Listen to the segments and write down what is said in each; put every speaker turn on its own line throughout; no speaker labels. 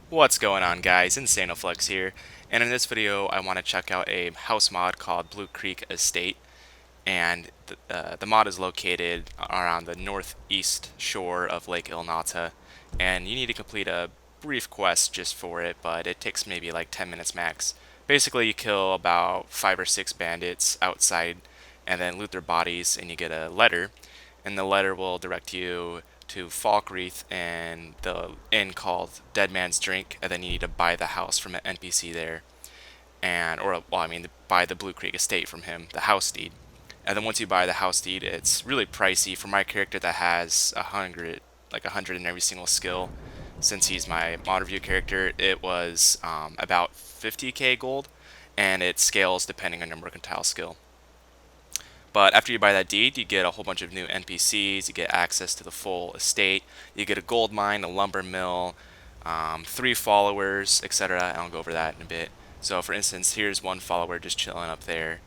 What's going on, guys? InsanoFlex here, and in this video I want to check out a house mod called Bluecreek Estate, and the mod is located around the northeast shore of Lake Ilnata, and you need to complete a brief quest just for it, but it takes maybe like 10 minutes max. Basically, you kill about 5 or 6 bandits outside, and then loot their bodies, and you get a letter, and the letter will direct you to Falkreath and the inn called Dead Man's Drink, and then you need to buy the house from an NPC there, and buy the Bluecreek Estate from him, the house deed. And then once you buy the house deed, it's really pricey for my character that has 100 in every single skill. Since he's my mod review character, it was about 50k gold, and it scales depending on your mercantile skill. But after you buy that deed, you get a whole bunch of new NPCs, you get access to the full estate, you get a gold mine, a lumber mill, 3 followers, etc. And I'll go over that in a bit. So for instance, here's one follower just chilling up there,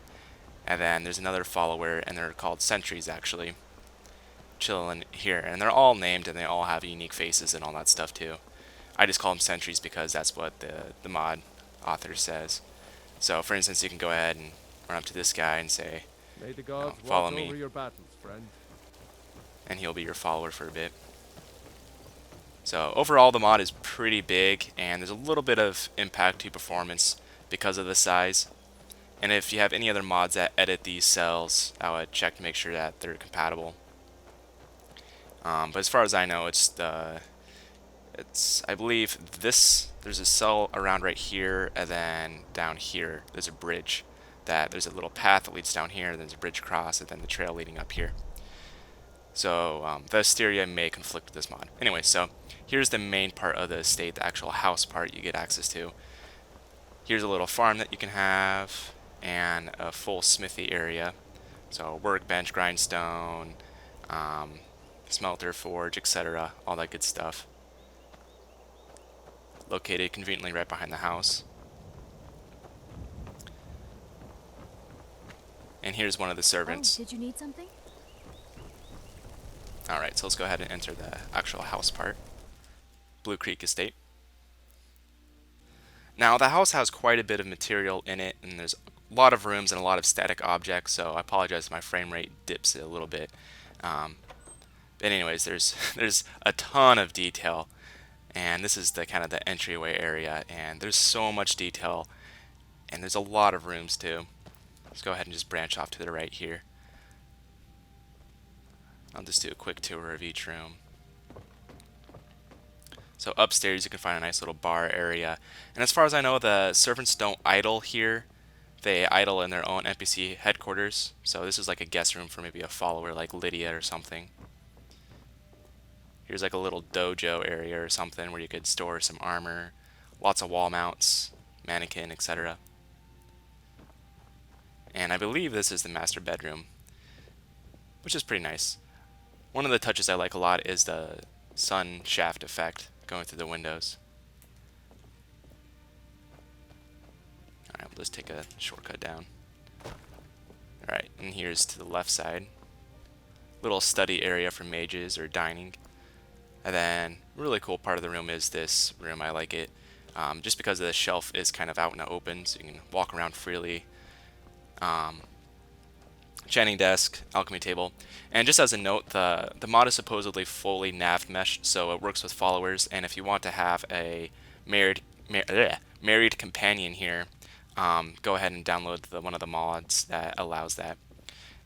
and then there's another follower, and they're called sentries actually, chilling here. And they're all named, and they all have unique faces and all that stuff too. I just call them sentries because that's what the mod author says. So for instance, you can go ahead and run up to this guy and say,
May the gods
follow
watch
me,
over your battles, friend.
and he'll be your follower for a bit. So overall, the mod is pretty big, and there's a little bit of impact to performance because of the size. And if you have any other mods that edit these cells, I would check to make sure that they're compatible. But as far as I know, I believe there's a cell around right here, and then down here there's a bridge. There's a little path that leads down here, there's a bridge across, and then the trail leading up here. So the Asteria may conflict with this mod. Anyway, so here's the main part of the estate, the actual house part you get access to. Here's a little farm that you can have, and a full smithy area. So workbench, grindstone, smelter, forge, etc. All that good stuff. Located conveniently right behind the house. And here's one of the servants.
Oh, did you need something?
Alright, so let's go ahead and enter the actual house part. Bluecreek Estate. Now, the house has quite a bit of material in it, and there's a lot of rooms and a lot of static objects, so I apologize if my frame rate dips a little bit. But anyways, there's a ton of detail, and this is the kind of the entryway area, and there's so much detail, and there's a lot of rooms too. Let's go ahead and just branch off to the right here. I'll just do a quick tour of each room. So upstairs you can find a nice little bar area. And as far as I know, the servants don't idle here. They idle in their own NPC headquarters. So this is like a guest room for maybe a follower like Lydia or something. Here's like a little dojo area or something where you could store some armor, lots of wall mounts, mannequin, etc. And I believe this is the master bedroom, which is pretty nice. One of the touches I like a lot is the sun shaft effect going through the windows. Alright, we'll just take a shortcut down. Alright, and here's to the left side. Little study area for mages or dining. And then, really cool part of the room is this room. I like it. Just because the shelf is kind of out in the open, so you can walk around freely. Chanting desk, alchemy table, and just as a note, the mod is supposedly fully nav meshed, so it works with followers. And if you want to have a married companion here, go ahead and download one of the mods that allows that.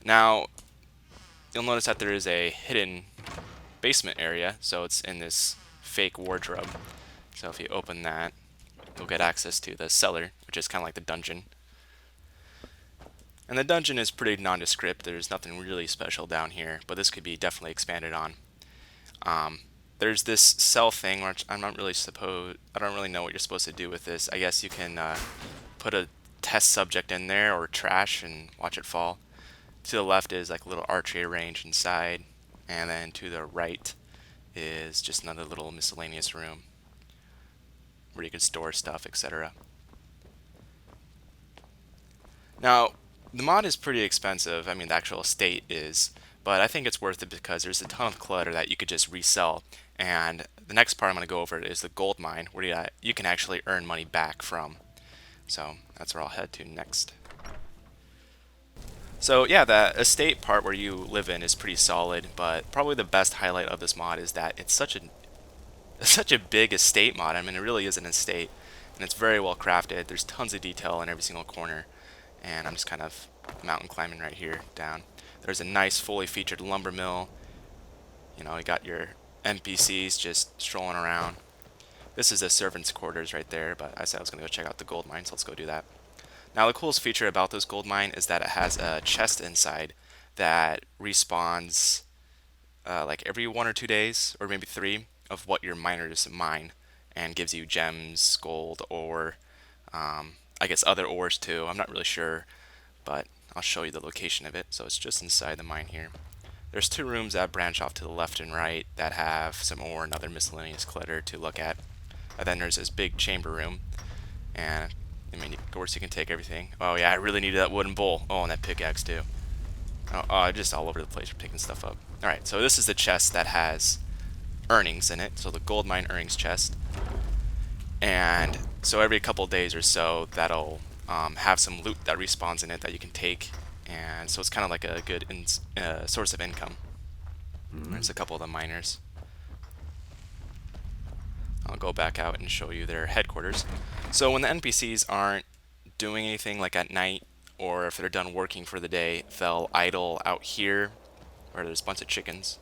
Now, you'll notice that there is a hidden basement area, so it's in this fake wardrobe. So if you open that, you'll get access to the cellar, which is kind of like the dungeon. And the dungeon is pretty nondescript. There's nothing really special down here, but this could be definitely expanded on. There's this cell thing, which I don't really know what you're supposed to do with this. I guess you can put a test subject in there or trash and watch it fall. To the left is like a little archery range inside, and then to the right is just another little miscellaneous room where you can store stuff, etc. Now, the mod is pretty expensive. I mean, the actual estate is, but I think it's worth it because there's a ton of clutter that you could just resell, and the next part I'm going to go over is the gold mine, where you can actually earn money back from. So that's where I'll head to next. So yeah, the estate part where you live in is pretty solid, but probably the best highlight of this mod is that it's such a big estate mod. I mean, it really is an estate, and it's very well crafted. There's tons of detail in every single corner, and I'm just kind of mountain climbing right here down. There's a nice fully featured lumber mill. You know, you got your NPCs just strolling around. This is the servants' quarters right there, but I said I was going to go check out the gold mine, so let's go do that. Now, the coolest feature about this gold mine is that it has a chest inside that respawns like every 1 or 2 days, or maybe 3, of what your miners mine, and gives you gems, gold, or I guess other ores too. I'm not really sure, but I'll show you the location of it. So it's just inside the mine here. There's 2 rooms that branch off to the left and right that have some ore and other miscellaneous clutter to look at. And then there's this big chamber room, and I mean, of course you can take everything. Oh yeah, I really needed that wooden bowl. Oh, and that pickaxe too. Oh, just all over the place for picking stuff up. Alright, so this is the chest that has earnings in it. So the gold mine earnings chest. And so every couple days or so, that'll have some loot that respawns in it that you can take. And so it's kind of like a good source of income. There's a couple of the miners. I'll go back out and show you their headquarters. So when the NPCs aren't doing anything, like at night, or if they're done working for the day, they'll idle out here where there's a bunch of chickens,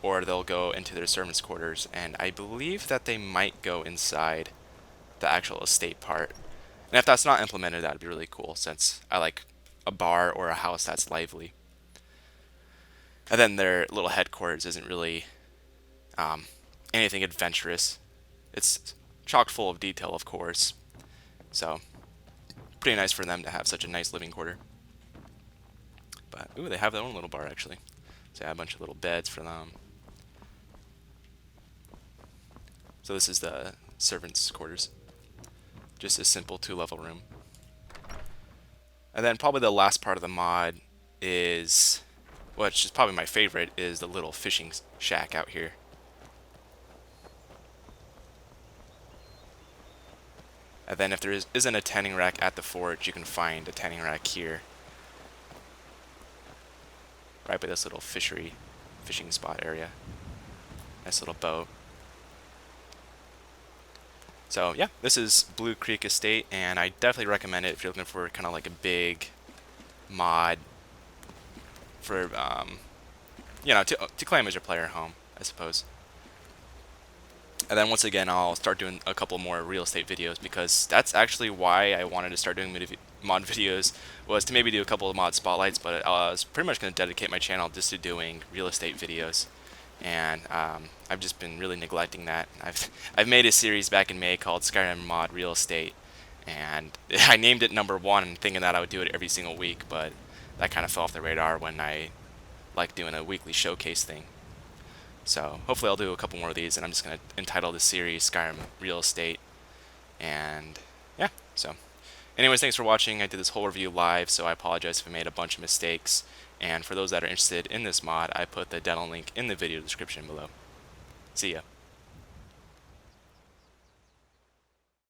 or they'll go into their servants' quarters, and I believe that they might go inside the actual estate part. And if that's not implemented, that'd be really cool, since I like a bar or a house that's lively. And then their little headquarters isn't really anything adventurous. It's chock full of detail, of course. So, pretty nice for them to have such a nice living quarter. But, ooh, they have their own little bar, actually. So, yeah, a bunch of little beds for them. So, this is the servants' quarters. Just a simple 2-level room. And then, probably the last part of the mod is, which is probably my favorite, is the little fishing shack out here. And then if there isn't a tanning rack at the forge, you can find a tanning rack here. Right by this little fishing spot area. Nice little boat. So yeah, this is Bluecreek Estate, and I definitely recommend it if you're looking for kind of like a big mod for, you know, to claim as your player home, I suppose. And then once again, I'll start doing a couple more real estate videos, because that's actually why I wanted to start doing mod videos, was to maybe do a couple of mod spotlights, but I was pretty much going to dedicate my channel just to doing real estate videos. And I've just been really neglecting that. I've made a series back in May called Skyrim Mod Real Estate, and I named it #1 thinking that I would do it every single week, but that kind of fell off the radar when I like doing a weekly showcase thing. So hopefully I'll do a couple more of these, and I'm just going to entitle this series Skyrim Real Estate. And yeah, so anyways, thanks for watching. I did this whole review live, so I apologize if I made a bunch of mistakes. And for those that are interested in this mod, I put the demo link in the video description below. See ya.